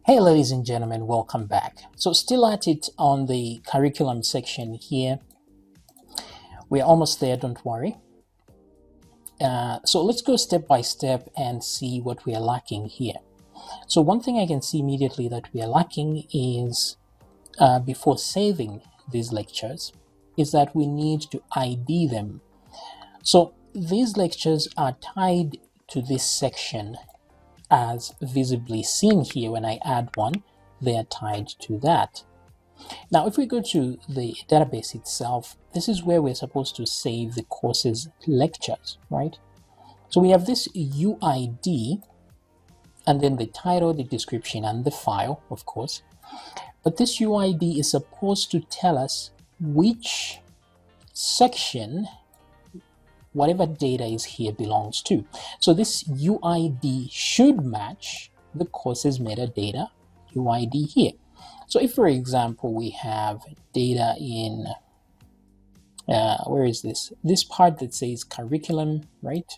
Hey ladies and gentlemen, welcome back. So still at it on the curriculum section here. We're almost there, don't worry. So let's go step by step and see what we are lacking here. So one thing I can see immediately that we are lacking is, before saving these lectures, is that we need to ID them. So these lectures are tied to this section as visibly seen here. When I add one, they are tied to that. Now, if we go to the database itself, this is where we're supposed to save the course's lectures, right? So we have this UID, and then the title, the description, and the file, of course. But this UID is supposed to tell us which section whatever data is here belongs to. So this UID should match the course's metadata UID here. So if, for example, we have data in, where is this? This part that says curriculum, right?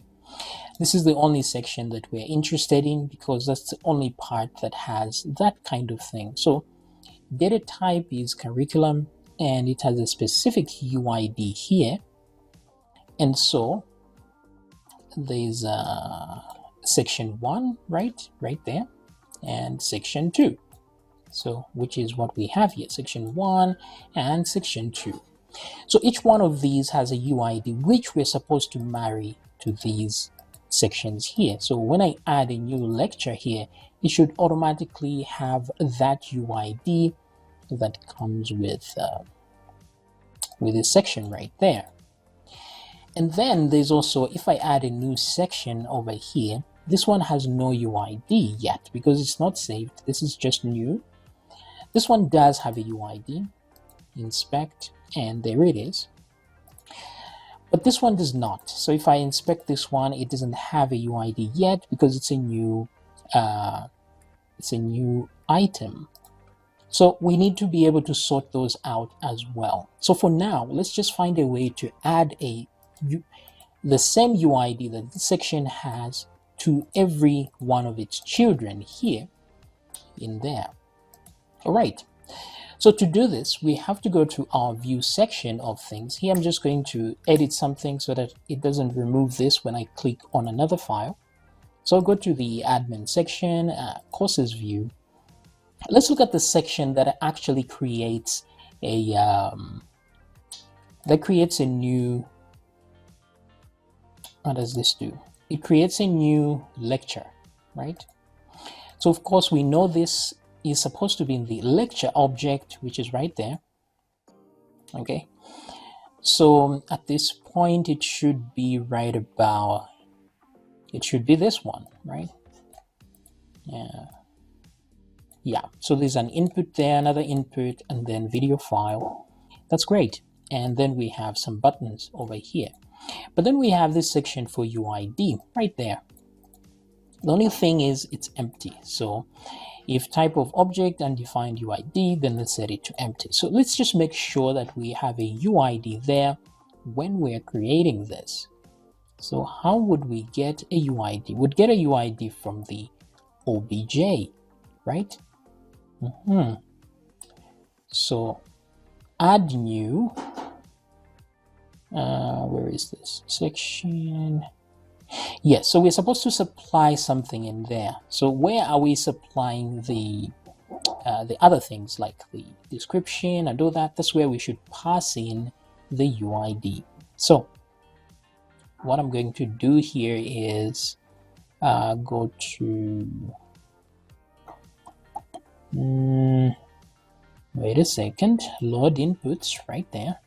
This is the only section that we're interested in because that's the only part that has that kind of thing. So data type is curriculum and it has a specific UID here. And so there's section 1 right there, and section 2. So which is what we have here, section 1 and section 2. So each one of these has a UID which we're supposed to marry to these sections here. So when I add a new lecture here, it should automatically have that UID that comes with this section right there. And then there's also, if I add a new section over here, this one has no UID yet because it's not saved. This is just new. This one does have a UID, inspect, and there it is. But this one does not. So if I inspect this one, it doesn't have a UID yet because it's a new item. So we need to be able to sort those out as well. So for now, let's just find a way to add the same UID that this section has to every one of its children here in there. All right. So to do this, we have to go to our view section of things. Here I'm just going to edit something so that it doesn't remove this when I click on another file. So I'll go to the admin section, courses view. Let's look at the section that actually creates a new, what does this do? It creates a new lecture, right? So of course we know this is supposed to be in the lecture object, which is right there. Okay, so at this point it should be right about, it should be this one, right? Yeah, so there's an input there, another input, and then video file. That's great. And then we have some buttons over here. But then we have this section for UID right there. The only thing is it's empty. So if type of object undefined UID, then let's set it to empty. So let's just make sure that we have a UID there when we're creating this. So how would we get a UID? We'd get a UID from the OBJ, right? So add new, where is this section? Yes, so we're supposed to supply something in there. So where are we supplying the other things like the description and all that? That's where we should pass in the UID. So what I'm going to do here is go to, wait a second, load inputs right there.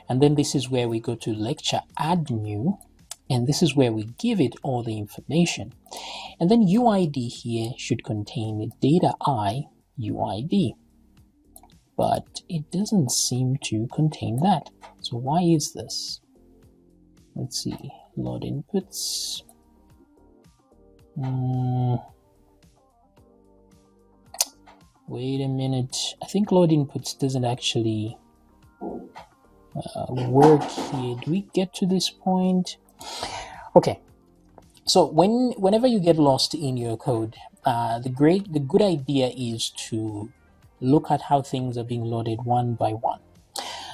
And then this is where we go to lecture add new, and this is where we give it all the information. And then UID here should contain data I UID, but it doesn't seem to contain that. So why is this? Let's see, load inputs. Wait a minute, I think load inputs doesn't actually work here. Do we get to this point? Okay, so whenever you get lost in your code, the good idea is to look at how things are being loaded one by one.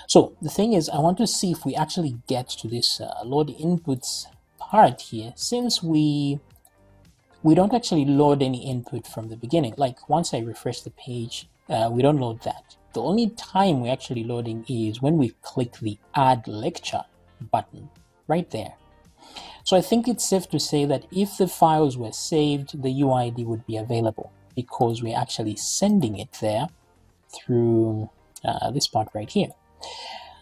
So the thing is, I want to see if we actually get to this load inputs part here, since we don't actually load any input from the beginning. Like once I refresh the page, we don't load that. The only time we're actually loading is when we click the Add Lecture button right there. So I think it's safe to say that if the files were saved, the UID would be available, because we're actually sending it there through this part right here.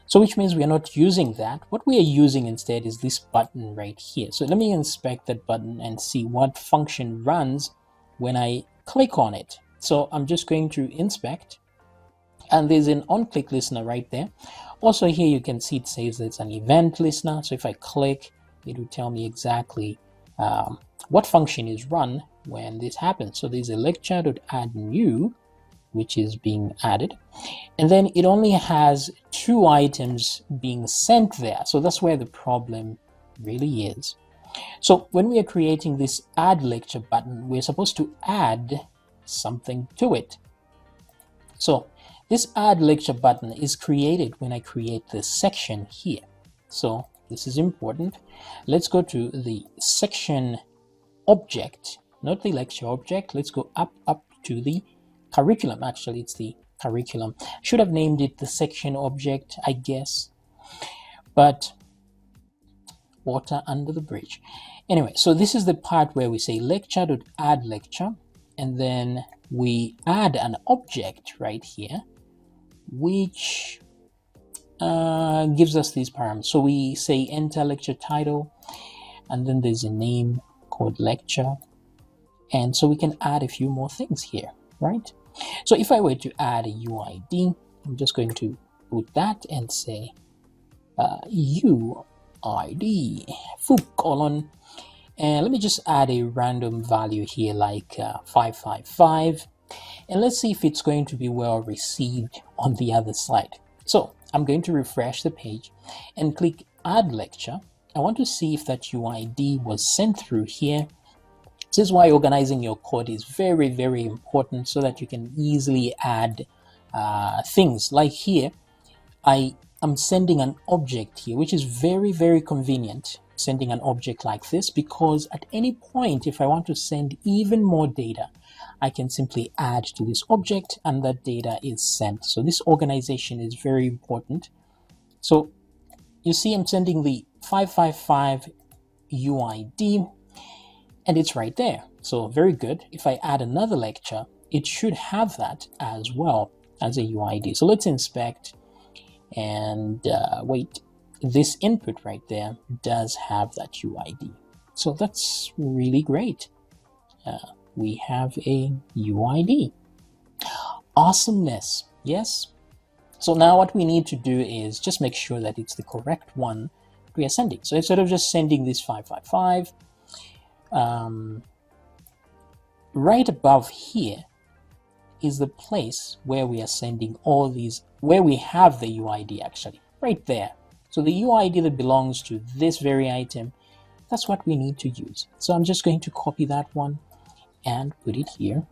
So which means we are not using that. What we are using instead is this button right here. So let me inspect that button and see what function runs when I click on it. So I'm just going to inspect, and there's an on-click listener right there. Also here you can see it says it's an event listener. So if I click, it will tell me exactly what function is run when this happens. So there's a lecture.addNew, which is being added, and then it only has 2 items being sent there. So that's where the problem really is. So when we are creating this add lecture button, we're supposed to add something to it. So this add lecture button is created when I create this section here. So this is important. Let's go to the section object, not the lecture object. Let's go up to the curriculum. Actually, it's the curriculum. Should have named it the section object, I guess, but water under the bridge. Anyway, so this is the part where we say lecture.add lecture, and then we add an object right here, which gives us these params. So we say enter lecture title, and then there's a name called lecture, and so we can add a few more things here, right? So if I were to add a UID, I'm just going to put that and say UID colon, and let me just add a random value here like 555, and let's see if it's going to be well received on the other side. So I'm going to refresh the page and click add lecture. I want to see if that UID was sent through here. This is why organizing your code is very, very important, so that you can easily add things. Like here, I am sending an object here, which is very, very convenient, sending an object like this, because at any point, if I want to send even more data, I can simply add to this object and that data is sent. So this organization is very important. So you see I'm sending the 555 UID, and it's right there. So very good. If I add another lecture, it should have that as well as a UID. So let's inspect, and wait, this input right there does have that UID. So that's really great. We have a UID. Awesomeness, yes? So now what we need to do is just make sure that it's the correct one we are sending. So instead of just sending this 555, right above here is the place where we are sending all these, where we have the UID actually, right there. So the UID that belongs to this very item, that's what we need to use. So I'm just going to copy that one and put it here.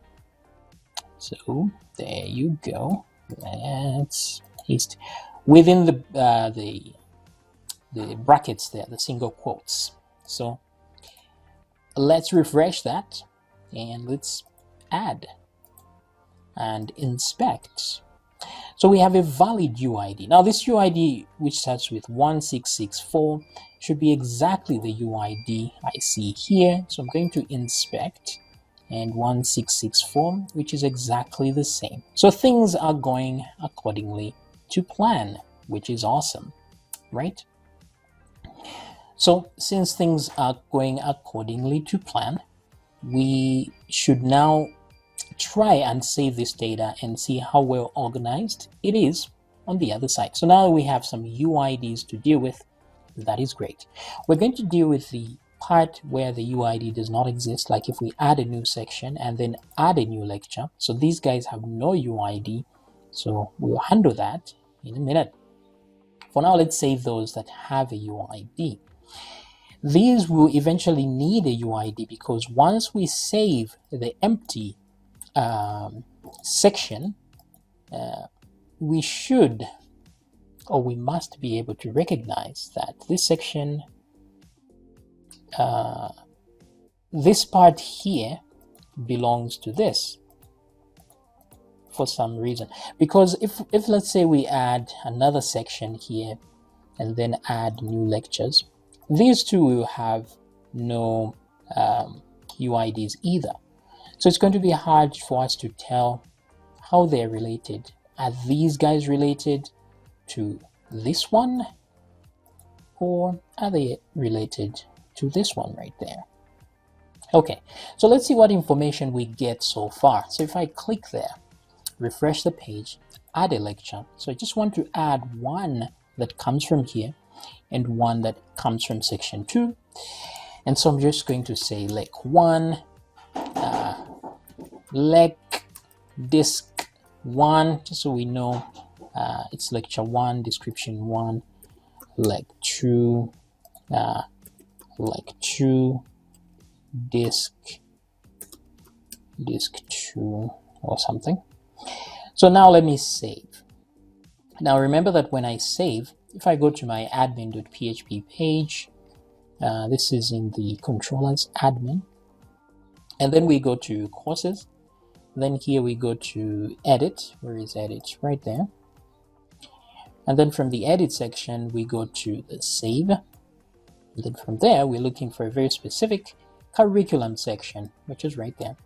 So there you go. Let's paste within the brackets there, the single quotes. So let's refresh that and let's add and inspect. So we have a valid UID. Now this UID, which starts with 1664, should be exactly the UID I see here. So I'm going to inspect, and 1664, which is exactly the same. So things are going accordingly to plan, which is awesome, right? So since things are going accordingly to plan, we should now try and save this data and see how well organized it is on the other side. So now we have some UIDs to deal with. That is great. We're going to deal with the part where the UID does not exist, like if we add a new section and then add a new lecture. So these guys have no UID, so we'll handle that in a minute. For now, let's save those that have a UID. These will eventually need a UID, because once we save the empty section, we should, or we must be able to recognize that this section, this part here belongs to this for some reason. Because if let's say we add another section here and then add new lectures, these two will have no UIDs either. So it's going to be hard for us to tell how they're related. Are these guys related to this one, or are they related to this one right there? Okay, so let's see what information we get so far. So if I click there, refresh the page, add a lecture. So I just want to add one that comes from here and one that comes from section 2. And so I'm just going to say lec 1, lec disc 1, just so we know it's lecture 1, description 1, lec 2, lec 2, disc 2 or something. So now let me save. Now remember that when I save, if I go to my admin.php page, this is in the controllers admin, and then we go to courses, then here we go to edit. Where is edit? Right there. And then from the edit section we go to the save, and then from there we're looking for a very specific curriculum section, which is right there.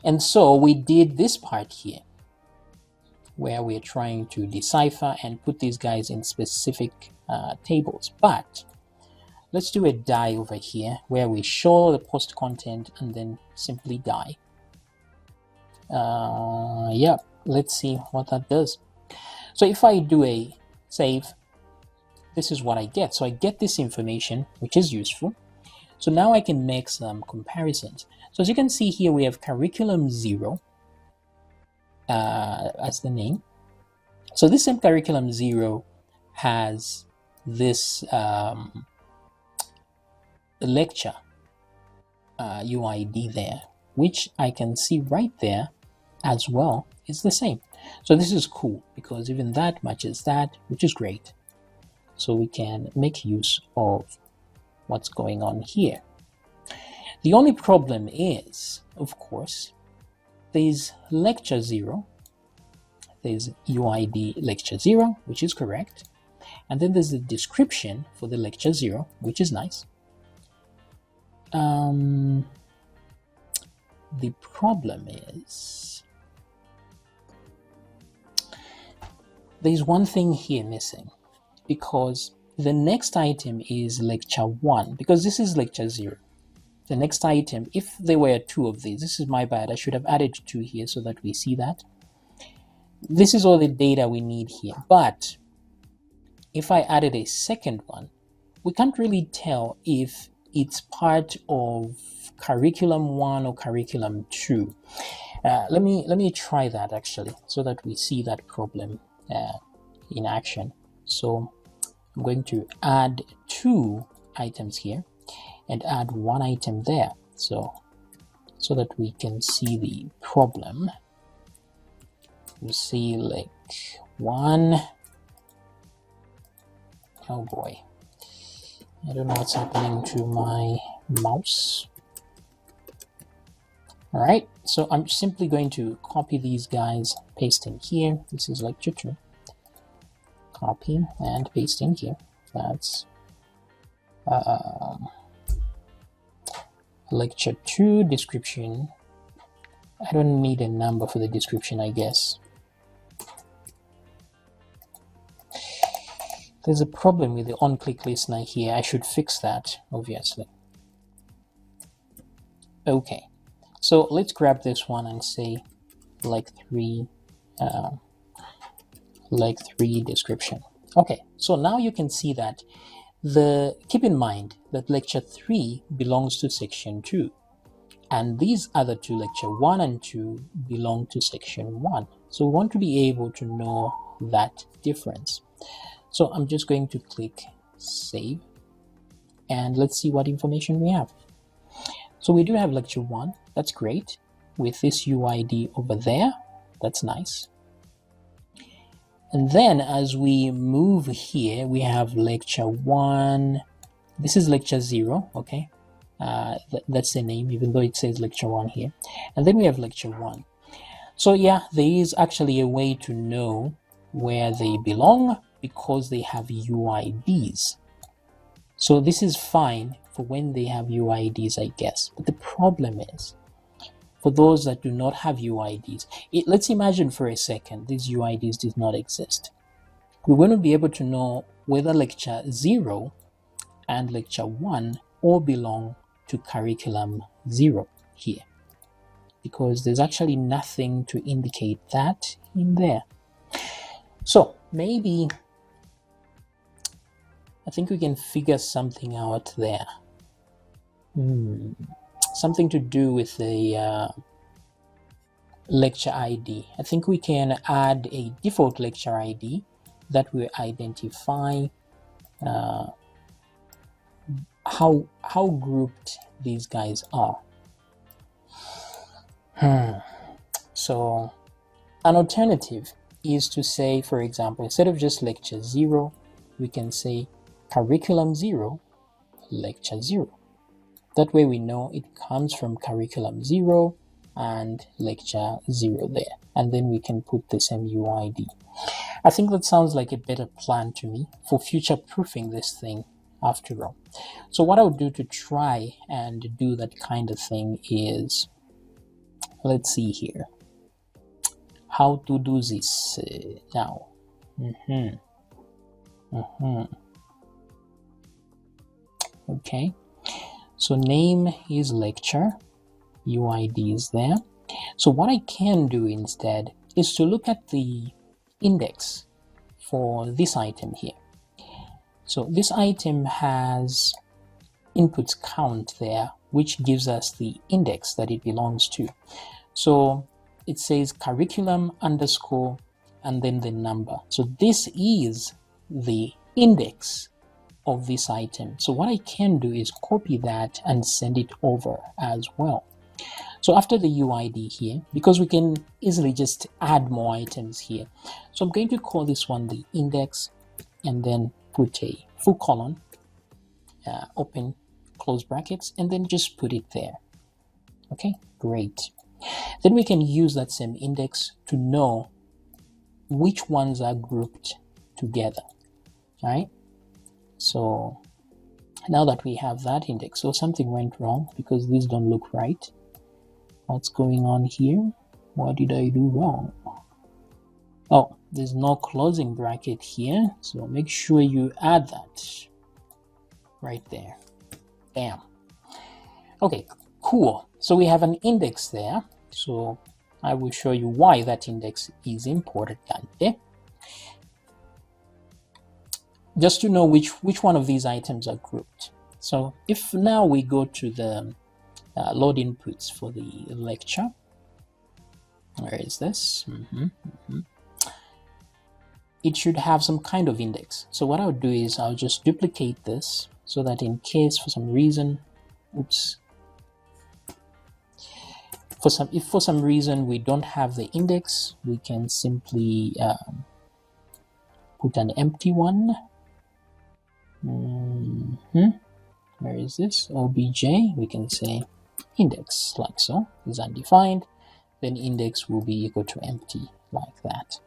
And so we did this part here where we're trying to decipher and put these guys in specific tables. But let's do a die over here where we show the post content and then simply die. Yeah, let's see what that does. So if I do a save, this is what I get. So I get this information, which is useful. So now I can make some comparisons. So as you can see here, we have curriculum 0 as the name. So this same curriculum 0 has this lecture UID there, which I can see right there as well is the same. So this is cool because even that matches that, which is great. So we can make use of what's going on here. The only problem is, of course, there's lecture 0, there's UID lecture 0, which is correct, and then there's the description for the lecture 0, which is nice. The problem is there's one thing here missing, because the next item is lecture 1, because this is lecture 0. The next item, if there were 2 of these, this is my bad, I should have added 2 here so that we see that. This is all the data we need here, but if I added a second one, we can't really tell if it's part of curriculum 1 or curriculum 2. Let me try that actually, so that we see that problem in action. So I'm going to add 2 items here and add 1 item there, so that we can see the problem. We see like 1. Oh boy, I don't know what's happening to my mouse. All right, so I'm simply going to copy these guys, paste in here. This is lecture 2. Copy and paste in here. That's lecture 2 description. I don't need a number for the description, I guess. There's a problem with the on-click listener here. I should fix that, obviously. Okay, so let's grab this one and say like 3 description. Okay, so now you can see that keep in mind that lecture 3 belongs to section 2, and these other two, lecture 1 and 2, belong to section 1. So we want to be able to know that difference. So I'm just going to click save, and let's see what information we have. So we do have lecture 1, that's great, with this UID over there, that's nice. And then as we move here, we have lecture 1, this is lecture 0, okay? That's the name, even though it says lecture 1 here. And then we have lecture 1. So yeah, there is actually a way to know where they belong because they have UIDs. So this is fine for when they have UIDs, I guess. But the problem is, for those that do not have UIDs, let's imagine for a second these UIDs did not exist. We wouldn't be able to know whether lecture 0 and lecture 1 all belong to curriculum 0 here, because there's actually nothing to indicate that in there. So maybe I think we can figure something out there. Something to do with the lecture ID. I think we can add a default lecture ID that will identify how grouped these guys are. So an alternative is to say, for example, instead of just lecture 0, we can say curriculum 0, lecture 0. That way we know it comes from curriculum 0 and lecture 0 there. And then we can put the same UID. I think that sounds like a better plan to me for future-proofing this thing after all. So what I would do to try and do that kind of thing is, let's see here, how to do this now. Okay, so name is lecture, UID is there. So what I can do instead is to look at the index for this item here. So this item has inputs count there, which gives us the index that it belongs to. So it says curriculum underscore and then the number. So this is the index of this item. So what I can do is copy that and send it over as well. So after the UID here, because we can easily just add more items here, so I'm going to call this one the index and then put a full colon, open close brackets, and then just put it there. Okay, great. Then we can use that same index to know which ones are grouped together. All right, so now that we have that index, so something went wrong because these don't look right. What's going on here? What did I do wrong? Oh, there's no closing bracket here, so make sure you add that right there. Bam. Okay, cool. So we have an index there. So I will show you why that index is important. Just to know which one of these items are grouped. So if now we go to the load inputs for the lecture, where is this? It should have some kind of index. So what I'll do is I'll just duplicate this so that in case for some reason, if for some reason we don't have the index, we can simply put an empty one. Where is this? OBJ, we can say index like so, is undefined, then index will be equal to empty like that.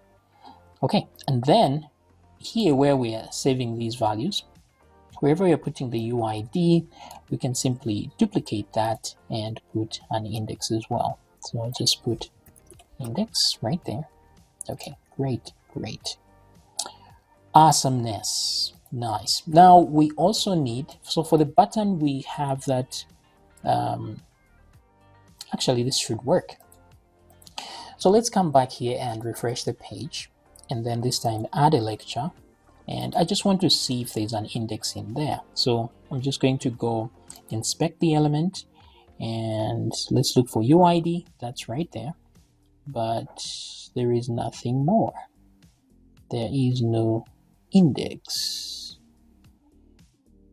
Okay, and then here where we are saving these values, wherever you're putting the UID, we can simply duplicate that and put an index as well. So I'll just put index right there. Okay, great. Awesomeness. Nice. Now we also need, so for the button we have that, actually this should work. So let's come back here and refresh the page, and then this time add a lecture, and I just want to see if there's an index in there. So I'm just going to go inspect the element, and let's look for UID. That's right there, but there is nothing more. There is no index.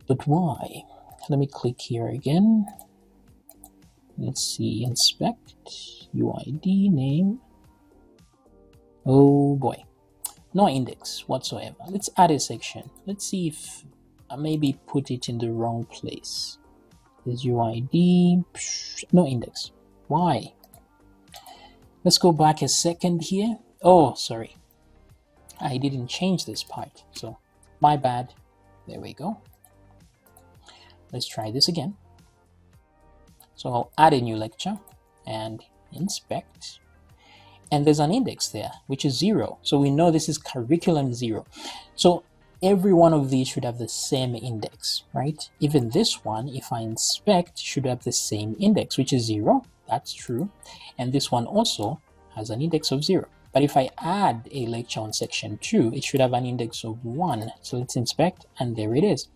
But why? let me click here again. Let's see, inspect, UID, name. Oh boy, no index whatsoever. Let's add a section. Let's see if I maybe put it in the wrong place. There's UID, no index. Why? Let's go back a second here. Oh, sorry. I didn't change this part, so my bad. There we go. Let's try this again. So I'll add a new lecture and inspect. And there's an index there, which is 0. So we know this is curriculum 0. So every one of these should have the same index, right? Even this one, if I inspect, should have the same index, which is 0. That's true. And this one also has an index of 0. But if I add a lecture on section 2, it should have an index of 1. So let's inspect, and there it is.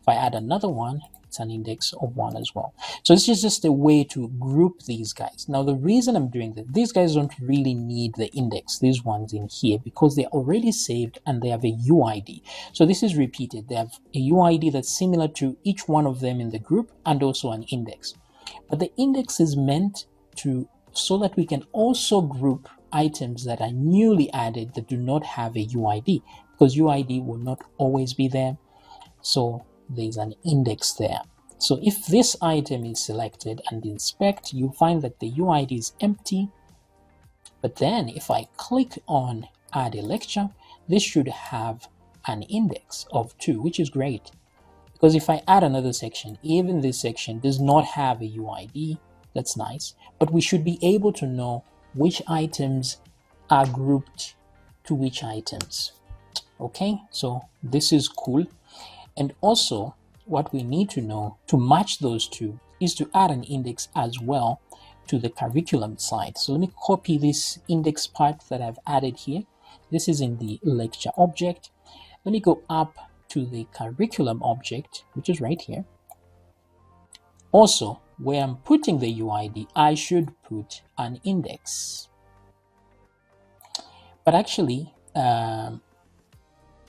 If I add another one, it's an index of 1 as well. So this is just a way to group these guys. Now, the reason I'm doing that, these guys don't really need the index, these ones in here, because they're already saved and they have a UID. So this is repeated. They have a UID that's similar to each one of them in the group and also an index. But the index is meant to, so that we can also group items that are newly added that do not have a UID, because UID will not always be there. So there's an index there. So if this item is selected and inspect, you find that the UID is empty. But then if I click on add a lecture, this should have an index of 2, which is great. Because if I add another section, even this section does not have a UID. That's nice. But we should be able to know which items are grouped to which items. Okay, so this is cool. And also, what we need to know to match those two is to add an index as well to the curriculum side. So let me copy this index part that I've added here. This is in the lecture object. Let me go up to the curriculum object, which is right here. Also, where I'm putting the UID, I should put an index. But actually,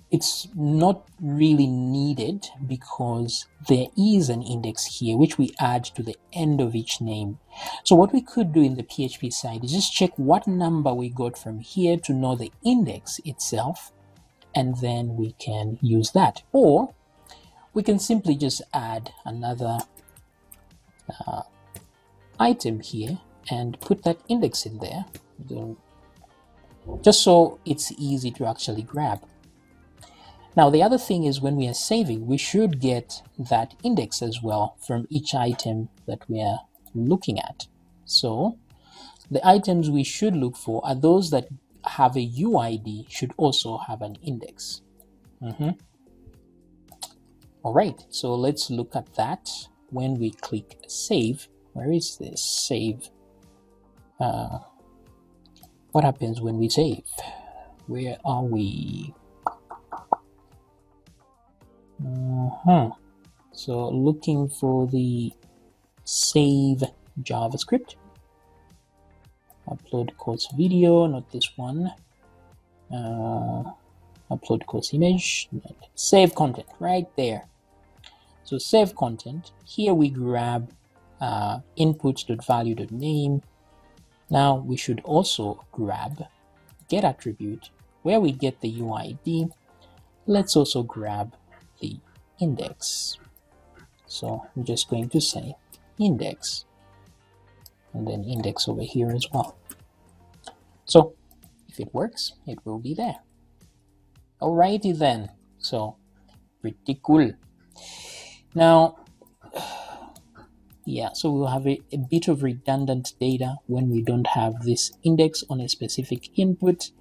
it's not really needed because there is an index here which we add to the end of each name. So what we could do in the PHP side is just check what number we got from here to know the index itself, and then we can use that. Or we can simply just add another item here and put that index in there, just so it's easy to actually grab. Now, the other thing is when we are saving, we should get that index as well from each item that we are looking at. So the items we should look for are those that have a UID, should also have an index. All right, so let's look at that when we click save. Where is this save? What happens when we save? Where are we? So looking for the save JavaScript, upload course video, not this one, upload course image, save content right there. So save content, here we grab input.value.name. Now we should also grab get attribute where we get the UID. Let's also grab the index. So I'm just going to say index and then index over here as well. So if it works, it will be there. Alrighty then, so pretty cool. Now, yeah, so we'll have a bit of redundant data when we don't have this index on a specific input,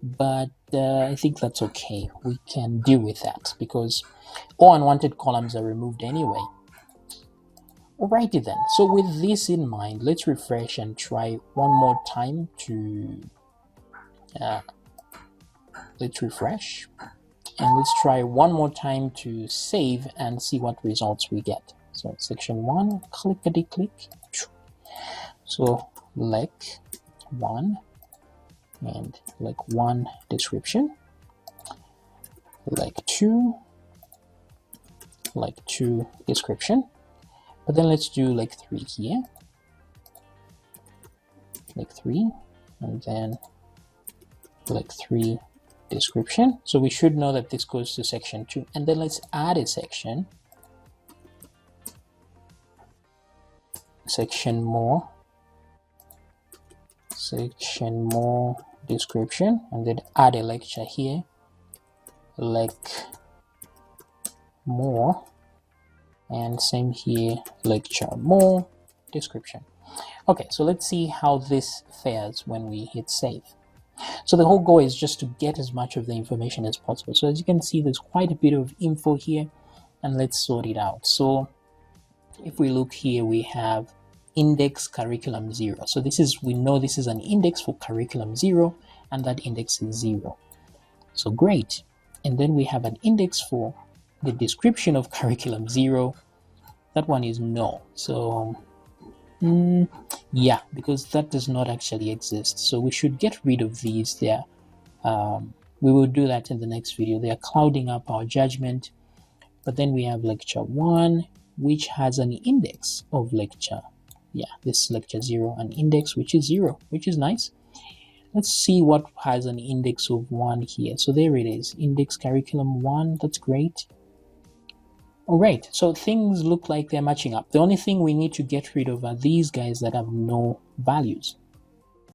but I think that's okay. We can deal with that because all unwanted columns are removed anyway. Alrighty then, so with this in mind, let's refresh and try one more time to let's refresh and let's try one more time to save and see what results we get. So section 1, clickety click. So lec 1 and lec 1 description, lec 2 like 2 description, but then let's do like 3 here, like 3, and then like 3 description. So we should know that this goes to section 2, and then let's add a section more description, and then add a lecture here, like more, and same here, lecture more description. Okay, so let's see how this fares when we hit save. So the whole goal is just to get as much of the information as possible. So as you can see, there's quite a bit of info here, and let's sort it out. So if we look here, we have index curriculum 0. So this is, we know this is an index for curriculum 0, and that index is 0. So great. And then we have an index for the description of curriculum 0. That one is no. So yeah, because that does not actually exist. So we should get rid of these there. We will do that in the next video. They are clouding up our judgment. But then we have lecture 1, which has an index of lecture. Yeah, this lecture 0, an index which is 0, which is nice. Let's see what has an index of 1 here. So there it is, index curriculum 1. That's great. All right, so things look like they're matching up. The only thing we need to get rid of are these guys that have no values.